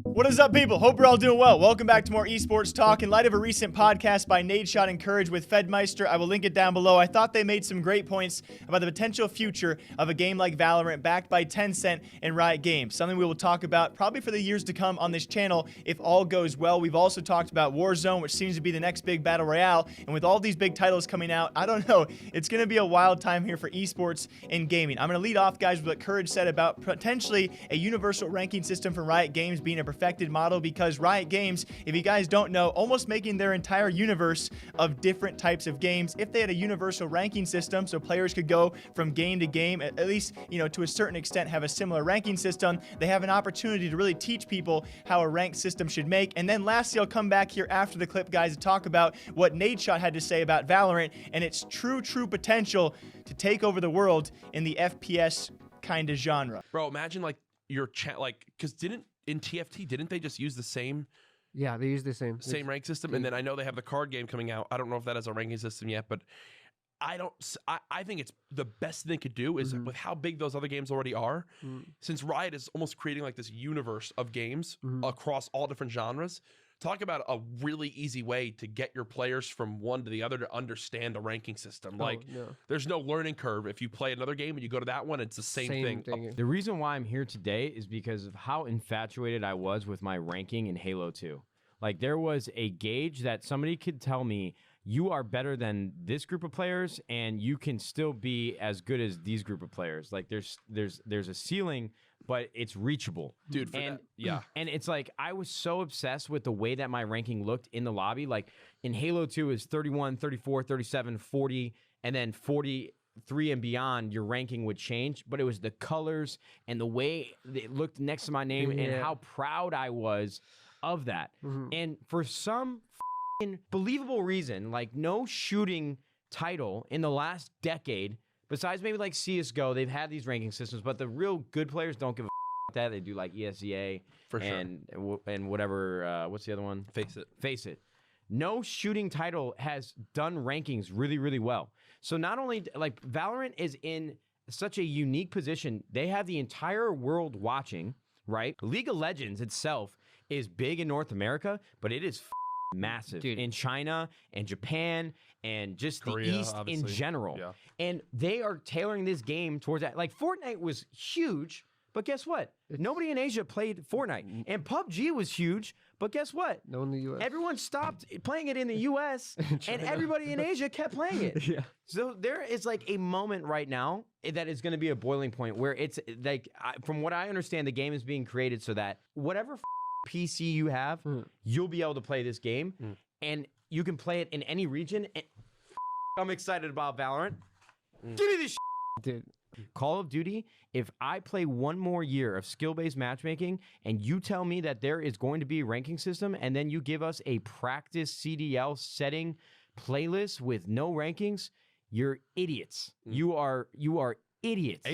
What is up, people? Hope you're all doing well. Welcome back to more esports talk. In light of a recent podcast by Nadeshot and Courage with Fedmeister, I will link it down below. I thought they made some great points about the potential future of a game like Valorant backed by Tencent and Riot Games. Something we will talk about probably for the years to come on this channel if all goes well. We've also talked about Warzone, which seems to be the next big battle royale. And with all these big titles coming out, I don't know. It's going to be a wild time here for esports and gaming. I'm going to lead off, guys, with what Courage said about potentially a universal ranking system for Riot Games being a perfected model, because Riot Games, if you guys don't know, almost making their entire universe of different types of games. If they had a universal ranking system so players could go from game to game, at least, you know, to a certain extent have a similar ranking system, they have an opportunity to really teach people how a ranked system should make. And then lastly, I'll come back here after the clip, guys, to talk about what Nadeshot had to say about Valorant and its true potential to take over the world in the FPS kind of genre. Bro, imagine like your chat, like, because in TFT, didn't they just use the same? Yeah, they use the same rank system. And then I know they have the card game coming out. I don't know if that has a ranking system yet, but I think it's the best thing they could do is with how big those other games already are, since Riot is almost creating like this universe of games across all different genres. Talk about a really easy way to get your players from one to the other to understand a ranking system. There's no learning curve. If you play another game and you go to that one, it's the same thing. The reason why I'm here today is because of how infatuated I was with my ranking in Halo 2. Like, there was a gauge that somebody could tell me, you are better than this group of players and you can still be as good as these group of players. Like, there's a ceiling, but it's reachable. Dude, yeah. And it's like, I was so obsessed with the way that my ranking looked in the lobby. Like, in Halo 2 is 31, 34, 37, 40, and then 43 and beyond, your ranking would change. But it was the colors and the way it looked next to my name and how proud I was of that. And for some believable reason, like, no shooting title in the last decade, besides maybe like CSGO, they've had these ranking systems, but the real good players don't give a that. They do like ESEA for sure, and whatever. What's the other one? Face it. No shooting title has done rankings really well. So not only like Valorant is in such a unique position, they have the entire world watching. Right, League of Legends itself is big in North America, but it is massive in China and Japan and just Korea, the East obviously, in general. Yeah. And they are tailoring this game towards that. Like, Fortnite was huge, but guess what? Nobody in Asia played Fortnite. And PUBG was huge, but guess what? No in the US. Everyone stopped playing it in the US, and everybody in Asia kept playing it. Yeah. So there is like a moment right now that is going to be a boiling point where it's like, from what I understand, the game is being created so that whatever PC you have, you'll be able to play this game, and you can play it in any region. And I'm excited about Valorant. Give me this dude. Call of Duty, if I play one more year of skill-based matchmaking and you tell me that there is going to be a ranking system and then you give us a practice CDL setting playlist with no rankings, you're idiots. You are idiots.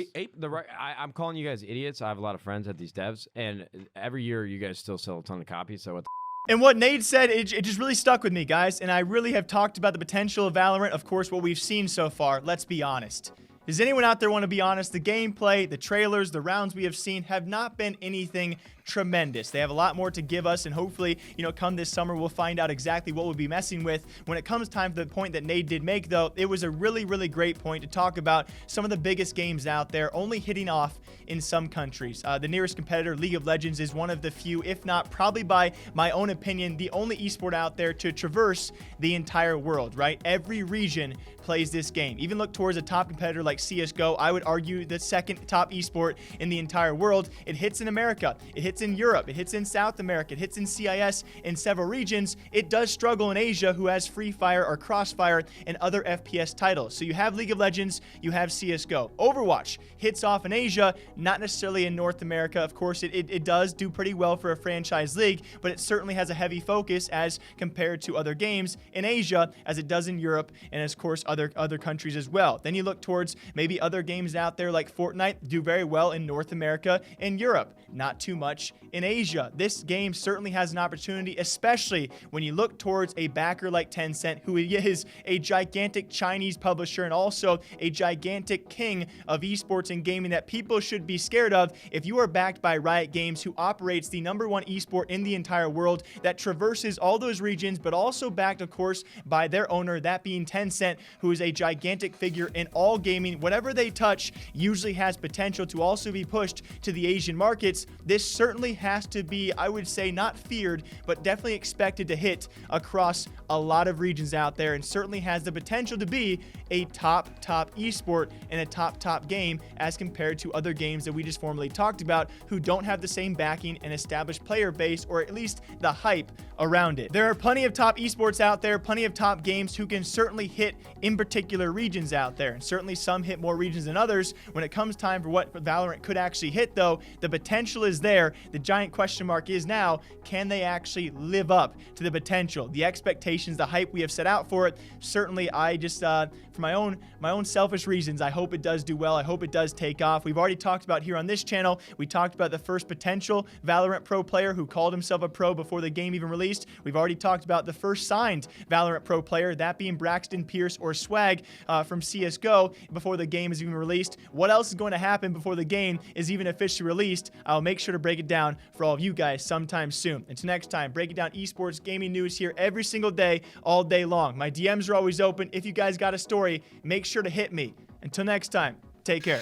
I'm calling you guys idiots. I have a lot of friends at these devs, and every year you guys still sell a ton of copies, so what the And what Nade said, it just really stuck with me, guys, and I really have talked about the potential of Valorant, of course, what we've seen so far. Let's be honest. Does anyone out there want to be honest? The gameplay, the trailers, the rounds we have seen have not been anything tremendous. They have a lot more to give us, and hopefully, you know, come this summer, we'll find out exactly what we'll be messing with. When it comes time to the point that Nade did make, though, it was a really great point to talk about some of the biggest games out there only hitting off in some countries. The nearest competitor, League of Legends, is one of the few, if not probably by my own opinion, the only esport out there to traverse the entire world, right? Every region plays this game. Even look towards a top competitor like CSGO, I would argue the second top esport in the entire world. It hits in America, it hits in Europe, it hits in South America, it hits in CIS in several regions. It does struggle in Asia, who has Free Fire or Crossfire and other FPS titles. So you have League of Legends, you have CSGO. Overwatch hits off in Asia, not necessarily in North America. Of course, it does do pretty well for a franchise league, but it certainly has a heavy focus as compared to other games in Asia, as it does in Europe and, of course, other countries as well. Then you look towards Maybe other games out there like Fortnite do very well in North America and Europe, not too much in Asia. This game certainly has an opportunity, especially when you look towards a backer like Tencent, who is a gigantic Chinese publisher and also a gigantic king of esports and gaming that people should be scared of. If you are backed by Riot Games, who operates the #1 esport in the entire world, that traverses all those regions, but also backed, of course, by their owner, that being Tencent, who is a gigantic figure in all gaming. Whatever they touch usually has potential to also be pushed to the Asian markets. This certainly has to be, I would say, not feared, but definitely expected to hit across a lot of regions out there, and certainly has the potential to be a top esport and a top game as compared to other games that we just formally talked about, who don't have the same backing and established player base, or at least the hype around it. There are plenty of top esports out there, plenty of top games who can certainly hit in particular regions out there, and certainly some hit more regions than others. When it comes time for what Valorant could actually hit, though, the potential is there. The giant question mark is now, can they actually live up to the potential, the expectations, the hype we have set out for it? Certainly, I just, for my own selfish reasons, I hope it does do well. I hope it does take off. We've already talked about here on this channel, we talked about the first potential Valorant pro player who called himself a pro before the game even released. We've already talked about the first signed Valorant pro player, that being Braxton Pierce, or Swag, from CSGO, before the game is even released. What else is going to happen before the game is even officially released? I'll make sure to break it down for all of you guys sometime soon. Until next time, breaking down esports gaming news here every single day, all day long. My DMs are always open. If you guys got a story, make sure to hit me. Until next time, take care.